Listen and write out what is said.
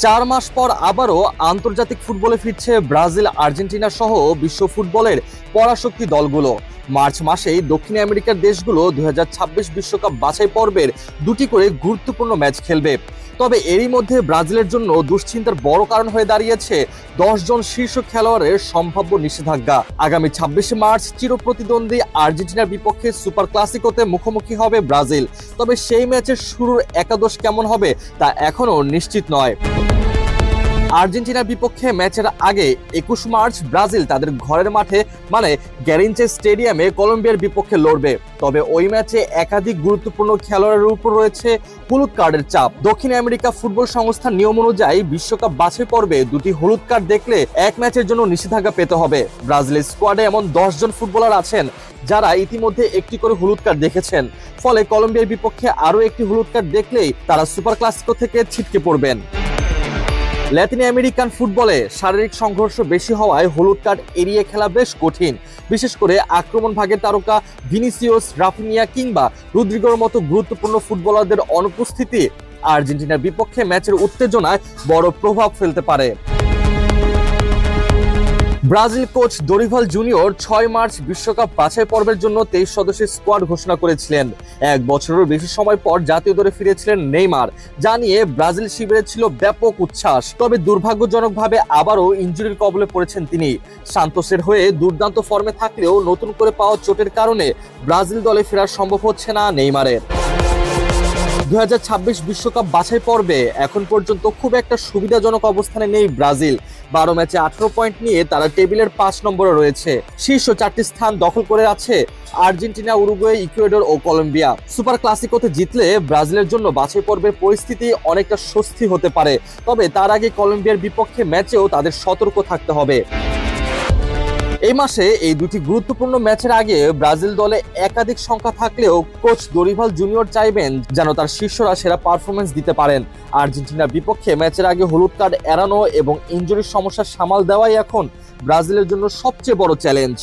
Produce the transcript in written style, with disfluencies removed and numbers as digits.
4 মাস পর আবারও আন্তর্জাতিক ফুটবলে ফিরছে ব্রাজিল, আর্জেন্টিনা সহ বিশ্ব ফুটবলের পরাশক্তি দলগুলো। মার্চ মাসেই দক্ষিণ আমেরিকার দেশগুলো 2026 বিশ্বকাপ বাছাই পর্বের দুটি করে গুরুত্বপূর্ণ ম্যাচ খেলবে। তবে এরই মধ্যে ব্রাজিলের জন্য দুশ্চিন্তার বড় কারণ হয়ে দাঁড়িয়েছে 10 জন শীর্ষ খেলোয়াড়ের সম্ভাব্য নিষেধাজ্ঞা। আগামী 26 মার্চ চিরপ্রতিদ্বন্দ্বী আর্জেন্টিনার বিপক্ষে সুপার ক্লাসিকোতে মুখোমুখি হবে ব্রাজিল। তবে সেই ম্যাচের শুরুর একাদশ কেমন হবে তা এখনো নিশ্চিত নয়। আর্জেন্টিনার বিপক্ষে ম্যাচের আগে 21 মার্চ ব্রাজিল তাদের ঘরের মাঠে মানে গ্যারিনচে স্টেডিয়ামে কলম্বিয়ার বিপক্ষে লড়বে। তবে ওই ম্যাচে একাধিক গুরুত্বপূর্ণ খেলোয়াড়ের উপর রয়েছে হলুদ কার্ডের চাপ। দক্ষিণ আমেরিকা ফুটবল সংস্থার নিয়ম অনুযায়ী বিশ্বকাপ বাছাই পর্বে দুটি হলুদ কার্ড দেখলে এক ম্যাচের জন্য নিষেধাজ্ঞা পেতে হবে। ব্রাজিলের স্কোয়াডে এমন 10 জন ফুটবলার আছেন যারা ইতিমধ্যে একটি করে হলুদ কার্ড দেখেছেন। ফলে কলম্বিয়ার বিপক্ষে আরও একটি হলুদ কার্ড দেখলেই তারা সুপার ক্লাসিকো থেকে ছিটকে পড়বেন। ল্যাতিন আমেরিকান ফুটবলে শারীরিক সংঘর্ষ বেশি হওয়ায় হলুদ কার্ড এড়িয়ে খেলা বেশ কঠিন। বিশেষ করে আক্রমণ ভাগের তারকা ভিনিসিয়াস, রাফিনিয়া কিংবা রদ্রিগোর মতো গুরুত্বপূর্ণ ফুটবলারদের অনুপস্থিতি আর্জেন্টিনার বিপক্ষে ম্যাচের উত্তেজনায় বড় প্রভাব ফেলতে পারে। Brazil coach Dorival junior 6 March বিশ্বকাপ বাছাই পর্বের জন্য 23 সদস্যের স্কোয়াড ঘোষণা করেছিলেন। 1 বছরেরও বেশি সময় পর জাতীয় দলে ফিরেছিলেন নেইমার, যা নিয়ে ব্রাজিল শিবিরে ছিল ব্যাপক উচ্ছ্বাস। তবে দুর্ভাগ্যজনকভাবে আবারও ইনজুরির কবলে পড়েছেন তিনি। সান্তোসের হয়ে দুর্দান্ত ফর্মে থাকলেও নতুন করে পাওয়া চোটের কারণে ব্রাজিল দলে ফেরা সম্ভব হচ্ছে না নেইমারের। 2026 বিশ্বকাপ বাছাই পর্বে এখন পর্যন্ত খুব একটা সুবিধাজনক অবস্থানে নেই ব্রাজিল। 12 ম্যাচে 18 পয়েন্ট নিয়ে তারা টেবিলের 5 নম্বরে রয়েছে। শীর্ষ 4টি স্থান দখল করে আছে আর্জেন্টিনা, উরুগুয়ে, ইকুয়েডর ও কলম্বিয়া। সুপার ক্লাসিকোতে জিতলে ব্রাজিলের জন্য বাছাই পর্বের পরিস্থিতি অনেকটা স্বস্তি হতে পারে। তবে তার আগে কলম্বিয়ার বিপক্ষে ম্যাচেও তাদের সতর্ক থাকতে হবে। এই মাসে এই দুটি গুরুত্বপূর্ণ ম্যাচের আগে ব্রাজিল দলে একাধিক সংখ্যা থাকলেও কোচ দরিভাল জুনিয়র চাইবেন যেন তার শিষ্যরা সেরা পারফরমেন্স দিতে পারেন। আর্জেন্টিনার বিপক্ষে ম্যাচের আগে হলুদ কার্ড এড়ানো এবং ইনজুরির সমস্যা সামাল দেওয়াই এখন ব্রাজিলের জন্য সবচেয়ে বড় চ্যালেঞ্জ।